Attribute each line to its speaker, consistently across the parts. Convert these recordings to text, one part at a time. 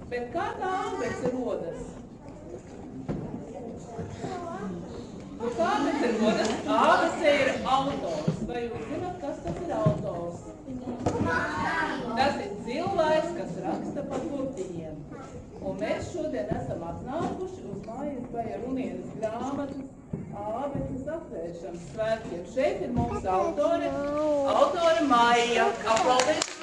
Speaker 1: Bet kā tā ābece rodas? Kā ābece rodas? Ābece ir autors. Vai jūs zināt, kas tas ir autors? Tas ir cilvēks, kas raksta par burtiņiem. Un mēs šodien esam atnākuši uz Maijas Baja Runienes grāmatas ābeces atvēršanas svētkiem. Šeit ir mums autore Maija. Aplaudēsim.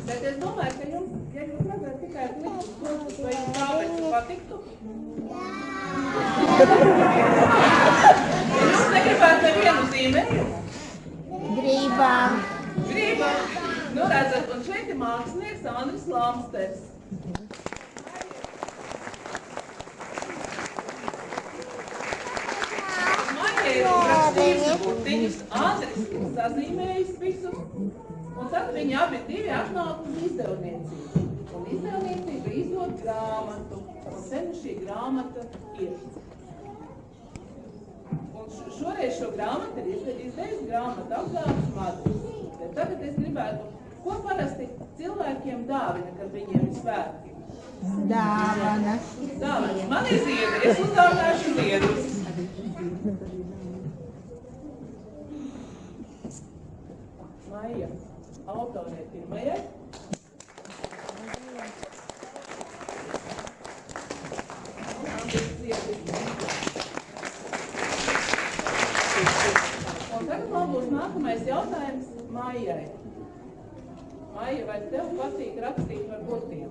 Speaker 1: Bet es domāju, ka jums, ja jūs redzētu tikai klikšus krušus, vai jums ābece patiktu? Jūs negribētu nevienu zīmējumu?
Speaker 2: Gribam.
Speaker 1: Nu redzat, un šeit ir mākslinieks Andris Lamsters. Maija ir uzrakstījusi burtiņus, Andris ir sazīmējis visus, un tad viņi abi divi atnāk uz izdevniecību. Un izdevniecība izdod grāmatu, un sen šī grāmata ir. Šoreiz šo grāmatu ir izdevusi grāmatu apgādes Madus. Bet tagad es gribētu, ko parasti cilvēkiem dāvina, kad viņiem ir svētki?
Speaker 2: Dāvanas.
Speaker 1: Dāvanas. Man ir ziedi, es uzdāvināšu ziedus. Maija, autorē pirmajai. Un tagad man būs nākamais jautājums Maijai. Maija, vai tev patīk rakstīt par burtiem?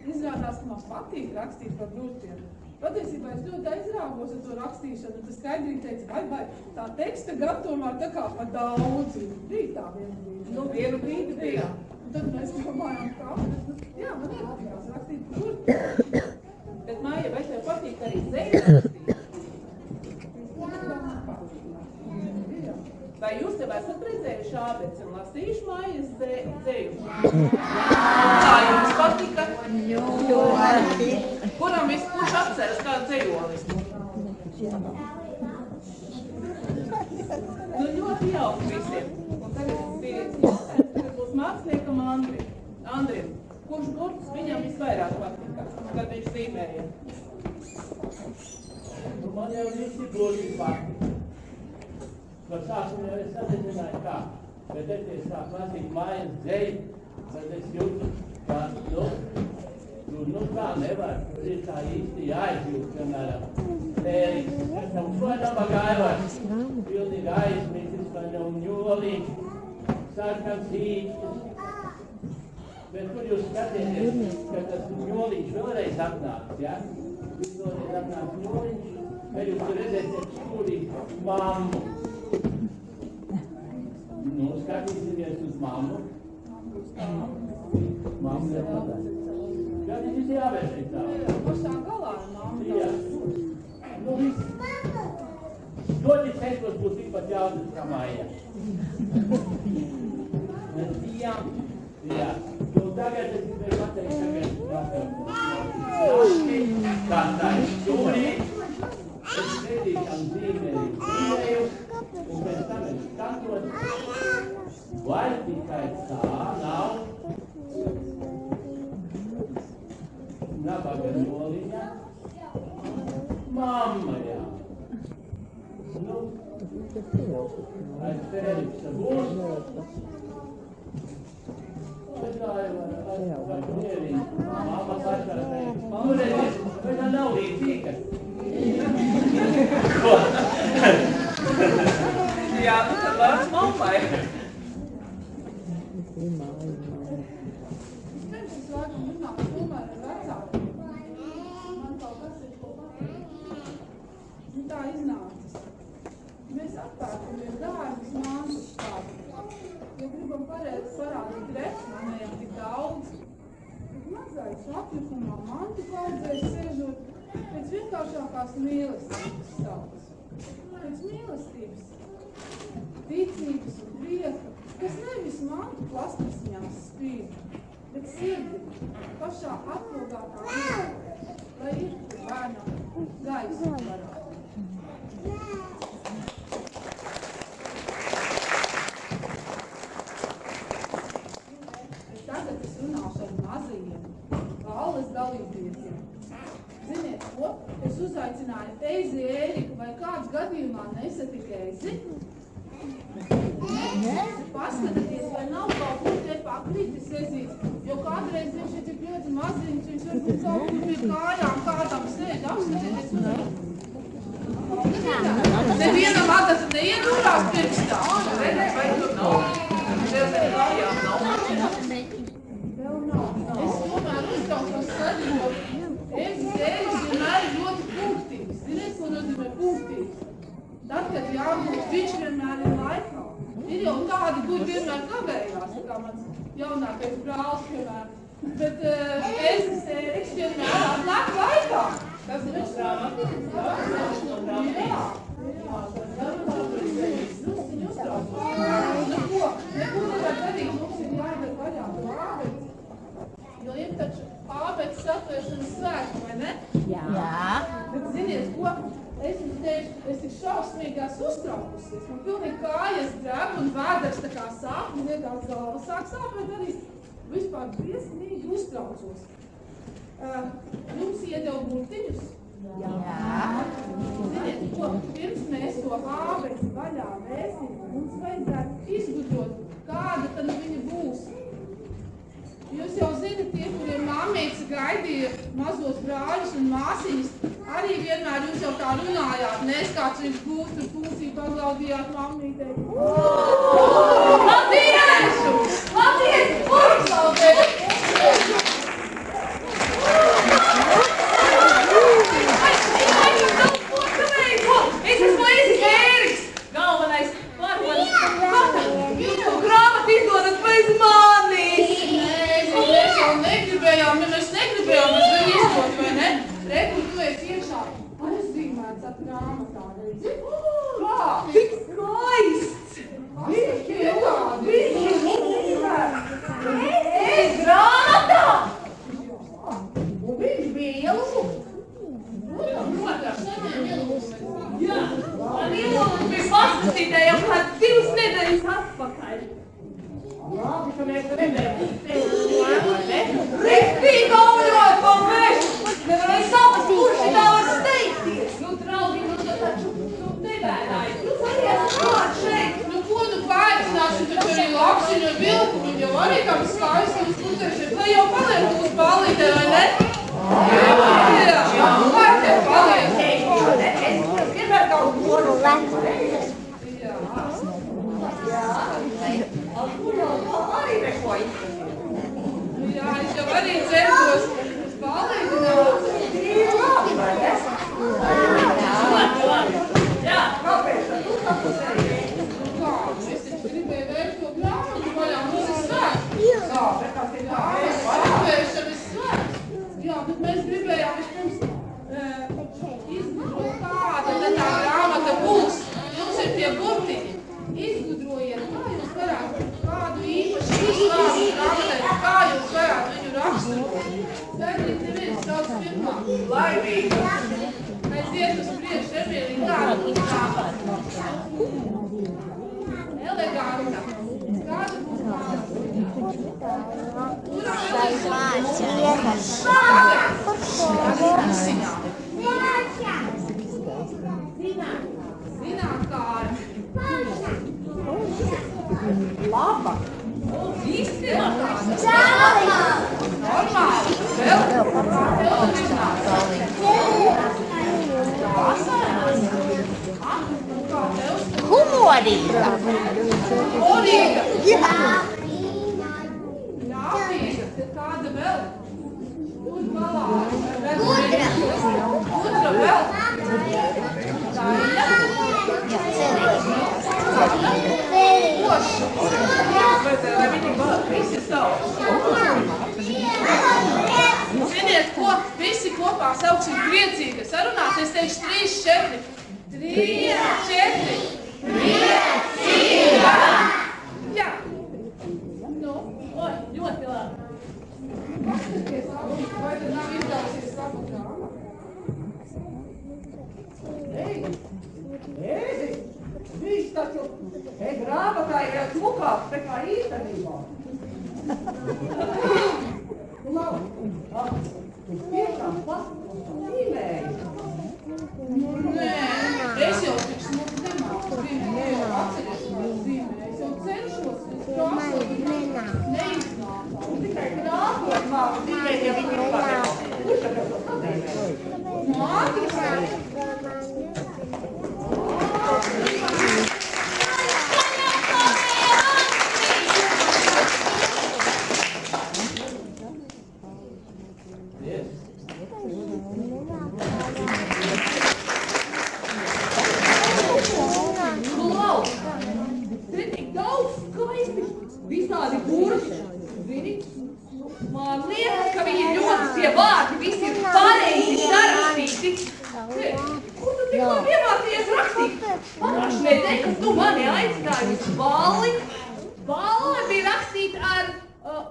Speaker 3: Izrādās, ka man patīk rakstīt par burtiem. Patiesībā es ļoti aizrāvos ar to rakstīšanu, un tas skaidrīgi teica, vai, tā teksta gatavumā tā kā pa daudz. Bija tā vienu brīdi.
Speaker 1: Nu, vienu brīdi bija.
Speaker 3: Un tad mēs domājām, kā, jā, man nepatīkās rakstīt par burtiem.
Speaker 1: Bet, Maija, vai tev patīk arī zeju rakstīt? Vai jūs tev esat redzējuši ābeci un lasījuši Maijas zeju? Kā jums patika?
Speaker 2: Ļoti.
Speaker 1: Kuram kurš atceras kādu zejolis? Nu, ļoti jauki visiem. Un tagad būs māksliniekam Andrim. Kurš burts viņam visvairāk patika, kad viņš zīmēja?
Speaker 4: Nu, man jau visi burti patika. Par sākumu jau es nezināju kā, bet es sāku lasīt Maijas zeju, tad es jūtu, ka, nu kā nevar, tur ir tā īsti jāizjūt, piemēram, tēriks, kas tam šodien gāja, pilnīgi aizmitis, man jau ņoliņš, sarkans īstis. Bet kur jūs skatieties, ka tas ņoliņš vēlreiz atnāks, ja? Vēlreiz atnāks ņoliņš, kad jūs redzēsiet šķūrī mammu. Nu, skatīsimies uz mammu. Mammu ir tādā. Kā viņš ir jāvēršīt tā?
Speaker 3: Pašā galā ar mammu.
Speaker 4: Jā. Nu, viss. Doļi sekos būs tikpat jaudras kā Maija. Mēs bijām. Jā. Nu, tagad es gribēju pateikt, kā tā ir šķūrī. Es redīšām zīmēju, un pēc tam es skatos, vai tikai tā nav nabaga noliņa. Mamma, jā. Nu, aiz Fēliksa būs. Bet tā jau var mierīgi. Mamma pašā teikt, nu redzies, vai tā nav līdzīga?
Speaker 1: Jā, nu tad vārds mammai.
Speaker 3: Es laikam uznāku tomēr ar vecāku. Man kaut kas ir ko pateikt. Nu tā iznācis. Mēs atpērkamies dārgus mantus tādu. Ja gribam parādīt reku, man nejam tik daudz. Bet mazais apjukumā mantu kaudzēs sēžot pēc vienkāršākās mīlestības savas. Pēc mīlestības, ticības un prieka, kas nevis mantu plastmasiņās spīd, bet sirdi pašā atpildātā vietā, lai ir bērnam gaisa varētu. Tagad es runāšu ar mazajiem balles dalībniekiem. Ziniet ko? Es uzaicināju Eizi Ēriku, vai kāds gadījumā nesatika Eizi? Ne? Paskatieties, vai nav kaut kur te pakritis Ezīts, jo kādreiz viņš ir tik ļoti maziņš, viņš varbūt kaut kur pie kājām kādām sēž, apskatieties uzreiz. Nevienam adata neiedūrās pirkstā.
Speaker 1: Vai tur nav? Vēl zem kājām nav.
Speaker 3: Vēl nav. Es tomēr uztraucos skatīt, Eizes Ēris vienmēr ir ļoti punktīgs. Ziniet, ko nozīmē punktīgs? Tad, kad jābūt, viņš vienmēr ir laikā. Ir jau tādi, kur vienmēr kavējās, tā kā mans jaunākais brālis, piemēram. Bet Eizes Ēriks vienmēr atnāk laikā.
Speaker 1: Tas ir no grāmatītes? Jā,
Speaker 3: Jā. Viņi uztraucos. Neko nevar darīt, mums ir jāiedara vaļā to ābeci. Jo ir taču ābeci satvēršanas svētki, vai ne?
Speaker 2: Jā.
Speaker 3: Bet ziniet ko? Es jums teikšu, es tik šausmīgās uztraukusies. Man pilnīgi kājas drēb un vēders tā kā sāp, un liekas galva sāk sāpēt arī. Vispār briesmīgi uztraucos. Jums iedeva burtiņus?
Speaker 2: Jā.
Speaker 3: Ziniet ko? Pirms mēs to ābeci vaļā vēsim, mums vajadzētu izgudrot, kāda tad viņa būs. Jūs jau zinat, tie, kuriem mammītes gaidīja mazos brāļus un māsiņas, arī vienmēr jūs jau tā runājāt, nes kāds viņš būs, tur pulcī paglaudījāt mammītei.
Speaker 1: Latviešu! Latviešu! Porcelānē! Es esmu Eizes Ēriks! Galvenais varonis! Jūs to grāmatu izdodat bez manis!
Speaker 3: Mēs jau negribējām, ja mēs negribējām, mēs vēl izdot, vai ne? Reku, tu esi iekšā uzzīmēts ar grāmatā, redzi? Kā?
Speaker 1: Tik skaists!
Speaker 3: Viņš ir kādi?
Speaker 1: Es grāmatā! Un viņš bija ielūks! Jā, man ielūks bija pastastītē jau kāds 2 nedēļas atpakaļ. Labi, ka mēs redzējām. Rektīgi gaudrot pa mežu! Nevarēja saprast, kurš tā var steigties. Nu, draugi, nu taču nevēlāji. Nu, arī esmu klāt šeit.
Speaker 3: Nu, ko tu paaicināsi, taču arī Lakšiņu un Vilku, viņi jau arī tam skaisti uz puteši. Lai jau paliek mūsu ballītē, vai ne? Jā, lai tev paliek.
Speaker 1: Es gribētu kaut ko arī neko izdarīt.
Speaker 3: Jā, es jau arī centos palīdzināt.
Speaker 1: Jā, kāpēc? Tu tāpēc arī.
Speaker 3: Kā? Es taču gribēju vērst to grāmatu vaļā, mums ir svēts.
Speaker 1: Jā, bet tas ir
Speaker 3: Jā, mēs atvēršam ir svēts. Jā, bet mēs gribējām vispirms izgudrot, kāda tad tā grāmata būs. Jums ir tie burtiņi. Izgudrojiet, kā jūs varētu kādu īpašu izvārdu grāmatai, kā jūs varētu viņu raksturot. Skaidrīt, neviens sauc pirmā.
Speaker 1: laimīgi.
Speaker 3: Aiziet uz priekšu, Emīlija, kāda būs grāmata? Eleganta. Kāda būs grāmata? Zinātkāri.
Speaker 2: Laba.
Speaker 3: Īsti zinātkāri.
Speaker 2: Čāli.
Speaker 3: Normāli. Vēl zinātkāri.
Speaker 2: Humorīga.
Speaker 3: Orīga.
Speaker 2: Jā.
Speaker 3: Ļāpīga. Tad kāda vēl? Kur malā?
Speaker 2: Gudra.
Speaker 3: Gudra vēl? Daļa. Koša.
Speaker 1: Lai viņi visi sauc.
Speaker 3: Ziniet, ko visi kopā sauksim priecīgi. Sarunās, es teikšu 3, 4. 3, 4. Priecīga! Jā. Nu,
Speaker 1: Oi, ļoti labi.
Speaker 3: paskaties, vai tad nav izdevusies savu grāmatu? Ei,
Speaker 1: labāk, tā kā īstenībā. Tu tiešām paskatās mīlēji.
Speaker 3: Nē, es jau tik smuki nemāku zīmēt, jau atceries manu zīmē. Es jau cenšos, es krāsot, neiznākā.
Speaker 1: Tu tikai krāsot māku zīmēt, ja viņi nepārēs. Kurš tagad to sadēļ?
Speaker 3: Mākis!
Speaker 4: Yes.
Speaker 1: Klau! Te tik daudz skaisti, visādi burti. Zini, man liekas, ka viņi ļoti tie vārdi visi ir pareizi sarakstīti. Kur tu tikko iemācījies rakstīt? Pagājušajā nedēļā, kad tu mani aicināji uz balli, balle bija rakstīta ar,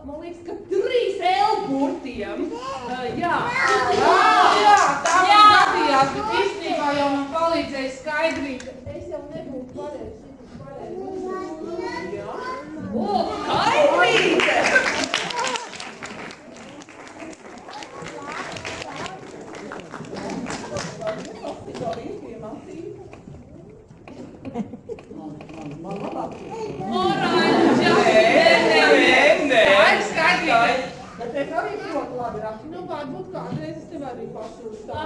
Speaker 1: man liekas, ka 3 L burtiem. Jā.
Speaker 3: Tā man gadījās, bet īstenībā jau man palīdzēja skaidrīt. Es jau nebūtu pareizi.
Speaker 1: O, skaidrīte! Oranža! Nē.
Speaker 3: Skaidrīt.
Speaker 1: Bet es arī ļoti labi rakstu.
Speaker 3: Nu, varbūt kādreiz es tev arī pašūšu tā.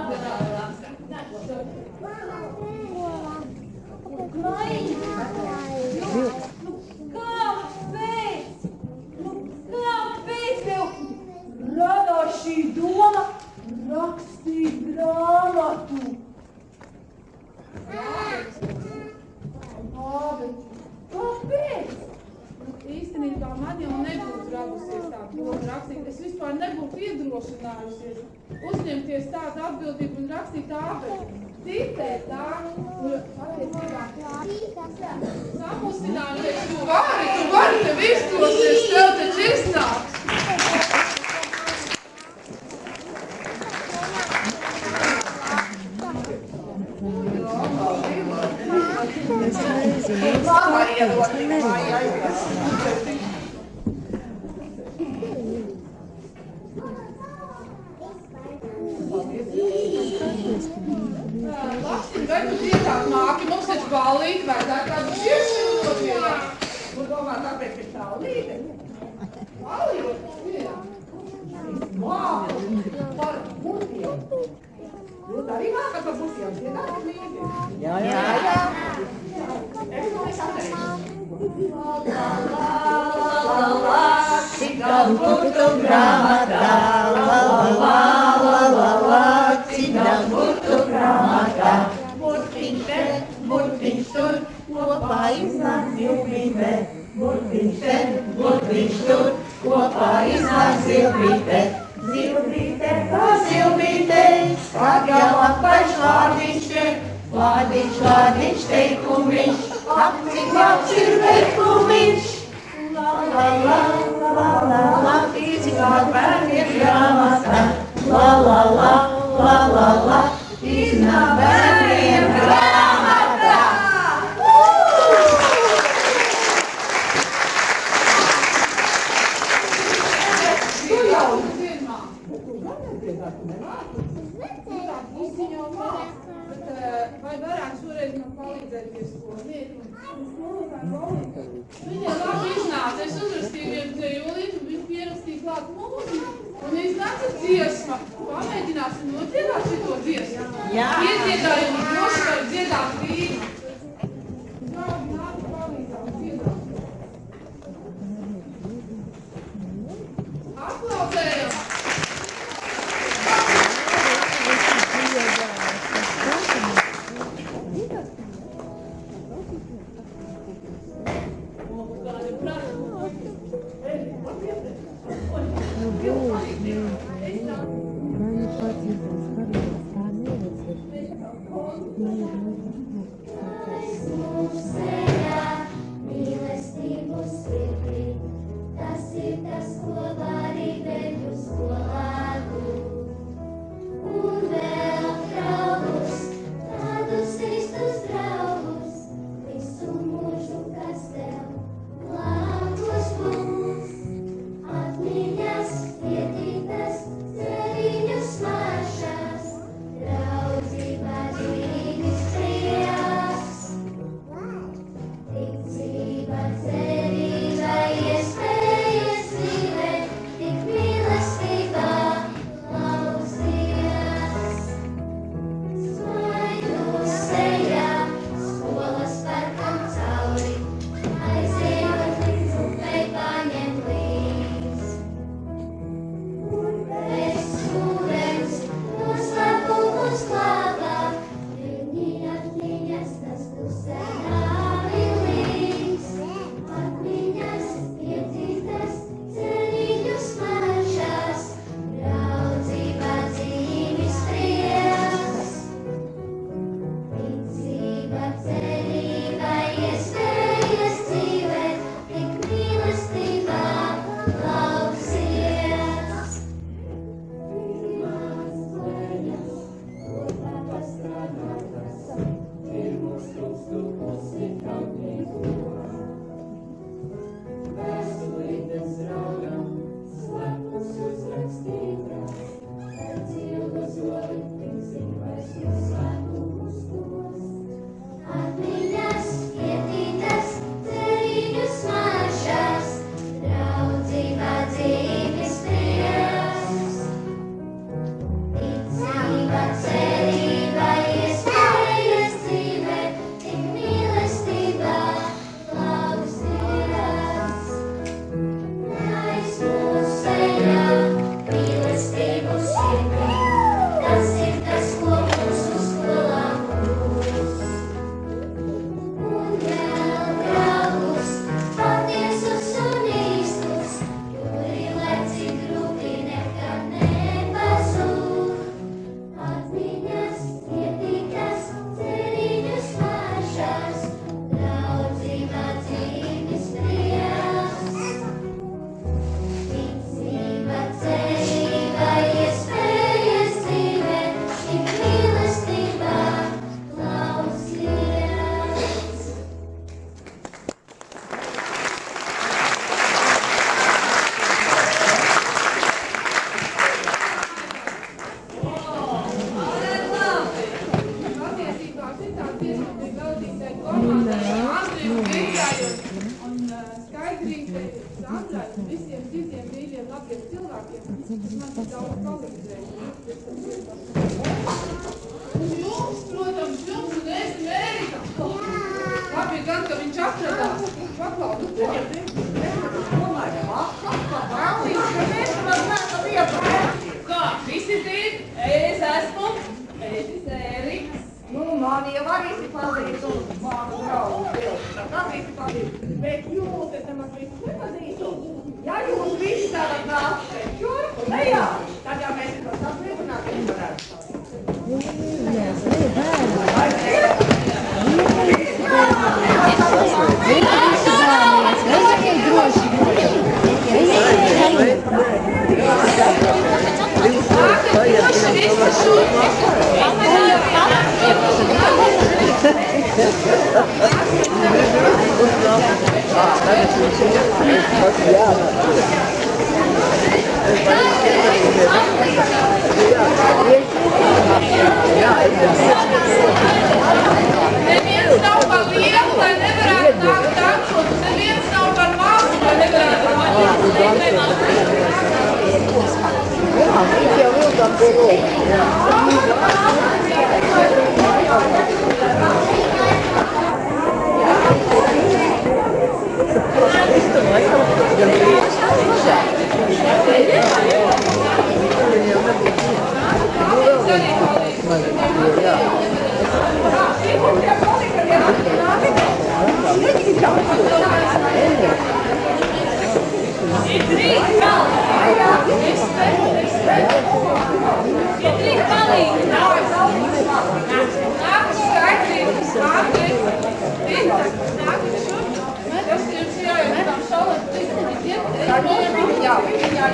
Speaker 1: Kāpēc tev radās šī doma rakstīt grāmatu? Kāpēc?
Speaker 3: Īstenībā man jau nebūtu radusies tā doma rakstīt. Es vispār nebūtu iedrošinājusies uzņemties tādu atbildību un rakstīt ābeli. Tikai tā, patiesībā samusināties. Tu vari tev izdosies, tev taču iznāks. Laksti, vai tu dziedāt māki? Mums taču ballīt vajadzētu kādu dziesmu nodziedāt.
Speaker 1: Tu domā, tāpēc ir saulīte?
Speaker 3: Ballīt? Jā.
Speaker 1: Vau! Par burtiem! Jūs arī mākat par burtiem, dziedāt līdzi?
Speaker 2: Jā.
Speaker 1: Es to nesateiktu.
Speaker 2: Cik daudz burtu grāmatā, la la la la la, cik daudz burtu grāmatā. Burtiņš te, burtiņš tur, kopā iznāk zilbīte. Burtiņš te, burtiņš tur, kopā iznāk zilbīte. Zilbīte, kā zilbīte, skat jau apaļš vārdiņš te, vārdiņš teikumiņš, ak, cik labs ir veikumiņš. La la la la la la, iznāk bērniem grāmatā. La la la la la la, iznāk bērniem grāmatā.
Speaker 3: Tu jau dzied māki.
Speaker 1: Bet tu gan nedziedāt, tu nemāki?
Speaker 3: Īsti jau māki. Bet vai varētu šoreiz man palīdzēt pie skolnieku? Viņai labi iznāca. Es uzrakstīju vienu dzejolīti un viņš pierakstīja klāt mūziku. Un iznāca dziesma. Pamēģināsim nodziedāt šito dziesmu.
Speaker 2: Jā.
Speaker 3: Iedziedājumu droši var dziedāt līdzi. Draugi, nāc palīdzāt dziedāt. Aplaudējam!
Speaker 5: Man patīk, tas varbūt tā neredz.
Speaker 3: Metrītei, Sandrai un visiem citiem mīļiem labiem cilvēkiem, kas man tik daudz palīdzēja. Un jums, protams, jums un es Mērika. Labi gan, ka viņš atradās. Paklaudu, ko?
Speaker 1: Kā, visi tīk? Es esmu Ēriks.
Speaker 2: Nu, man jau arī palīdz un mānu draugu pilsētā. Tas visi palīdz. Bet jūs, es nemaz visu nepazīstu. Ja jūs visi tādat nāc pēc šurpu, lejā, tad jau mēs to sapriecināt varētu.
Speaker 3: Neviens nav par lielu, lai nevarētu nākt dankot. Neviens nav par mazu, lai nevarētu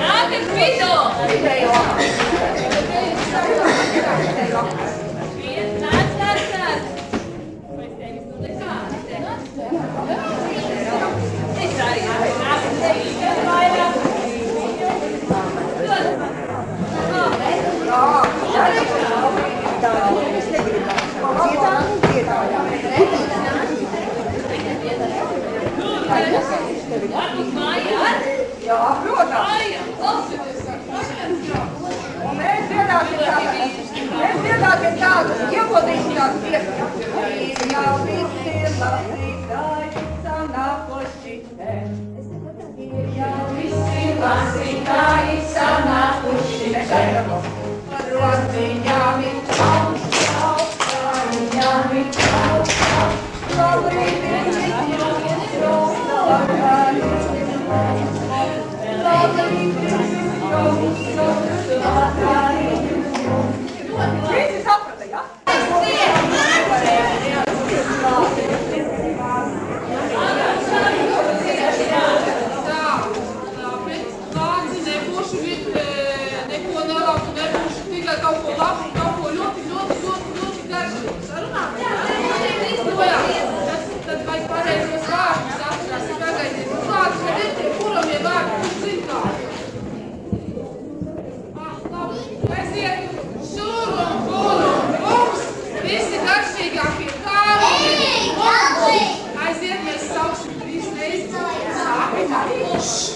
Speaker 1: Nākat vidū! Nāc! Vai tevis tu nekādi te? Es arī nāku tevi vairāk. Varbūt mājās?
Speaker 2: Jā, protams.
Speaker 1: Mājās!
Speaker 2: Un mēs dziedāsim tādu, iekodīsim tādu piesku. Jā, visi lasītāji sanākuši te. Jā, visi lasītāji sanākuši te. Rociņām ir čau, kājām ir čau. Labrīt, visi saprata, ja?
Speaker 3: Vāci nebūšu neko nelauku, nebūšu tikai kaut ko labu, kaut ko ļoti garšīgu. Sarunāmies? Tad vajag pareizos vārdus atrast, pagaidiet. Vārds šeit ir tie kuramie vārdi, kurš zin kādi. Labi, aiziet šur un kur un bums, visi garšīgākie kādi. Aiziet, mēs sauksim 3 reizes. Sākam.